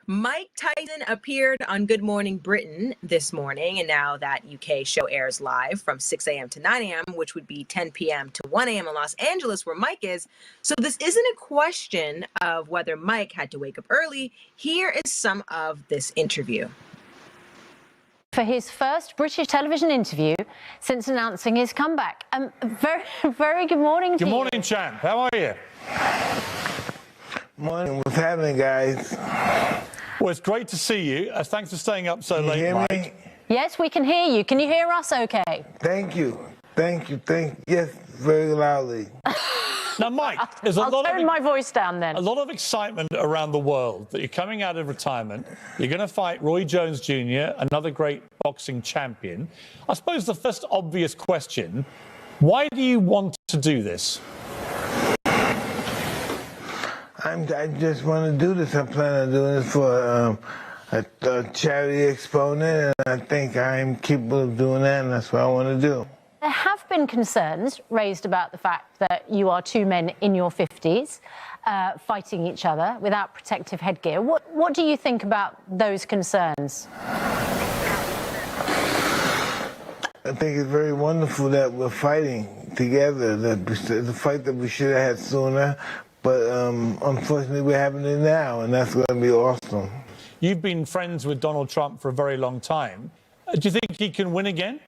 Mike Tyson appeared on Good Morning Britain this morning, and now that UK show airs live from 6 a.m. to 9 a.m., which would be 10 p.m. to 1 a.m. in Los Angeles, where Mike is. So this isn't a question of whether Mike had to wake up early. Here is some of this interview. For his first British television interview since announcing his comeback. Very good morning to you. Good morning, champ. How are you? Morning. What's happening, guys? Well, it's great to see you. Thanks for staying up so late, hear Mike. Me? Yes, we can hear you. Can you hear us okay? Thank you. Yes, very loudly. Now, Mike, there's I'll turn my voice down then. A lot of excitement around the world that you're coming out of retirement. You're going to fight Roy Jones Jr., another great boxing champion. I suppose the first obvious question, why do you want to do this? I just want to do this. I plan on doing this for a charity exponent, and I think I'm capable of doing that, and that's what I want to do. There have been concerns raised about the fact that you are two men in your 50s fighting each other without protective headgear. What do you think about those concerns? I think it's very wonderful that we're fighting together. The fight that we should have had sooner, but unfortunately we're having it now, and that's going to be awesome. You've been friends with Donald Trump for a very long time. Do you think he can win again?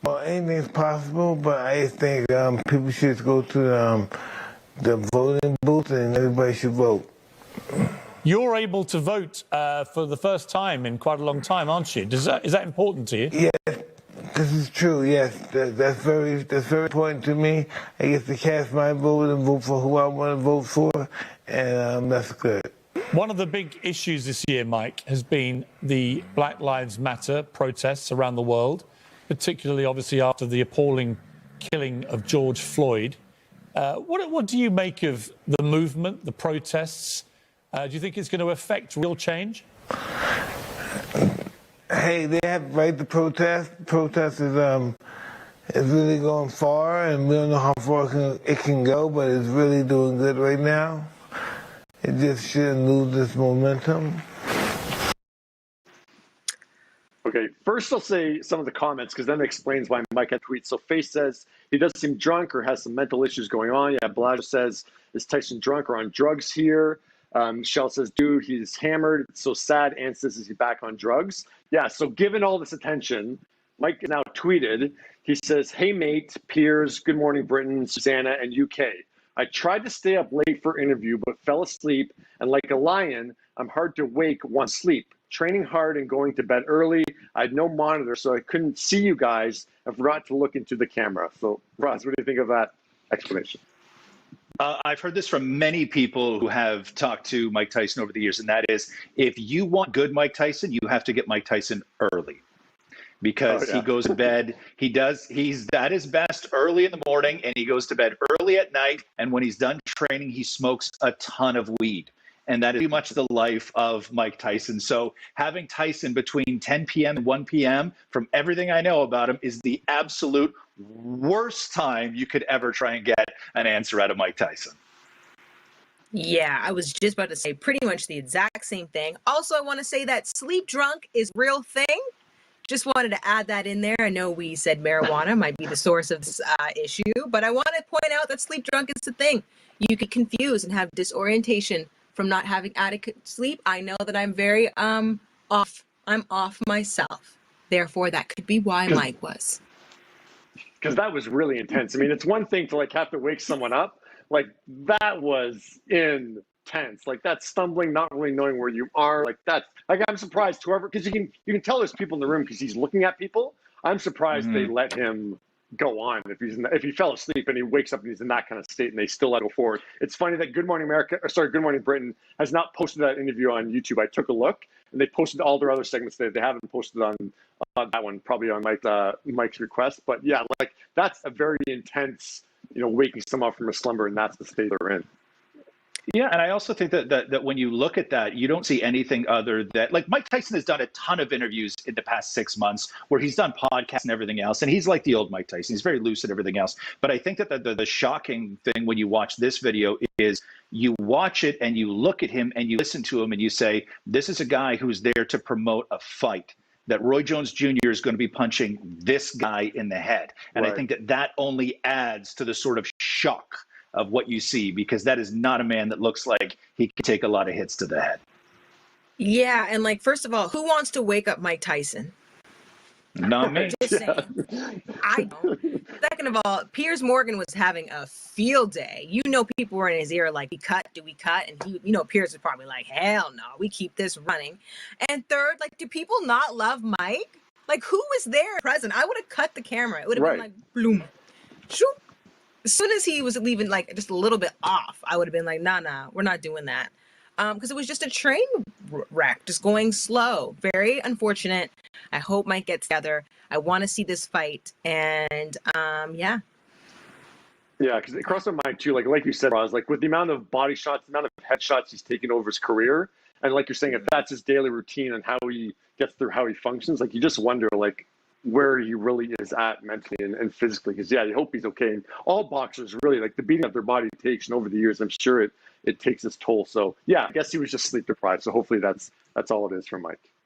Well, anything's possible, but I think people should go to the voting booth and everybody should vote. You're able to vote for the first time in quite a long time, aren't you? Is that important to you? Yes, this is true. Yes, that's very important to me. I get to cast my vote and vote for who I want to vote for, and that's good. One of the big issues this year, Mike, has been the Black Lives Matter protests around the world, particularly, obviously, after the appalling killing of George Floyd. What do you make of the movement, the protests? Do you think it's going to affect real change? Hey, they have the right to protest. Protest is really going far, and we don't know how far it can go, but it's really doing good right now. It just shouldn't lose this momentum. Okay, first I'll say some of the comments, because then it explains why Mike had tweets. So Face says he does seem drunk or has some mental issues going on. Yeah, Bellagio says, is Tyson drunk or on drugs here? Michelle says, dude, he's hammered. It's so sad. Ann says, is he back on drugs? Yeah, so given all this attention, Mike has now tweeted. He says, hey, mate, Piers, Good Morning Britain, Susanna, and UK. I tried to stay up late for interview, but fell asleep. And like a lion, I'm hard to wake once sleep. Training hard and going to bed early. I had no monitor, so I couldn't see you guys. I forgot to look into the camera. So, Ross, what do you think of that explanation? I've heard this from many people who have talked to Mike Tyson over the years, and that is, if you want good Mike Tyson, you have to get Mike Tyson early. Because he goes to bed, he's at his best early in the morning, and he goes to bed early at night, and when he's done training, he smokes a ton of weed. And that is pretty much the life of Mike Tyson. So having Tyson between 10 p.m. and 1 p.m., from everything I know about him, is the absolute worst time you could ever try and get an answer out of Mike Tyson. Yeah, I was just about to say pretty much the exact same thing. Also, I want to say that sleep drunk is a real thing. Just wanted to add that in there. I know we said marijuana might be the source of this issue, but I want to point out that sleep drunk is the thing. You get confused and have disorientation from not having adequate sleep. I know that I'm very off. I'm off myself. Therefore, that could be why Mike was. Because that was really intense. I mean, it's one thing to like have to wake someone up. Like that was intense. Like that stumbling, not really knowing where you are. Like that. Like I'm surprised whoever, because you can tell there's people in the room because he's looking at people. I'm surprised they let him go on if he fell asleep and he wakes up and he's in that kind of state and they still let him go forward. It's funny that Good Morning Britain has not posted that interview on YouTube. I took a look and they posted all their other segments there. They haven't posted on that one, probably on Mike's request. But yeah, like that's a very intense, waking someone up from a slumber, and that's the state they're in. Yeah, and I also think that when you look at that, you don't see anything other than, like, Mike Tyson has done a ton of interviews in the past 6 months where he's done podcasts and everything else, and he's like the old Mike Tyson. He's very loose and everything else. But I think that the shocking thing when you watch this video is you watch it and you look at him and you listen to him and you say, this is a guy who's there to promote a fight. That Roy Jones Jr. is going to be punching this guy in the head. And I think that only adds to the sort of shock of what you see, because that is not a man that looks like he can take a lot of hits to the head. Yeah, and like, first of all, who wants to wake up Mike Tyson? Not me. Just saying. I don't. Second of all, Piers Morgan was having a field day. You know, people were in his ear like, do we cut? And he, you know, Piers was probably like, hell no, we keep this running. And third, like, do people not love Mike? Like, who was there present? I would have cut the camera. It would have been like, bloom, shoop. As soon as he was leaving, like, just a little bit off, I would have been like, nah, we're not doing that. Because it was just a train wreck, just going slow. Very unfortunate. I hope Mike gets together. I want to see this fight. And yeah. Yeah, because it crossed my mind too. Like you said, Roz, like with the amount of body shots, the amount of headshots he's taken over his career, and like you're saying, if that's his daily routine and how he gets through, how he functions, like you just wonder, like, where he really is at mentally and physically. Because yeah, you hope he's okay. And all boxers really, like, the beating that their body takes, and over the years, I'm sure it takes its toll. So yeah, I guess he was just sleep deprived. So hopefully that's all it is for Mike.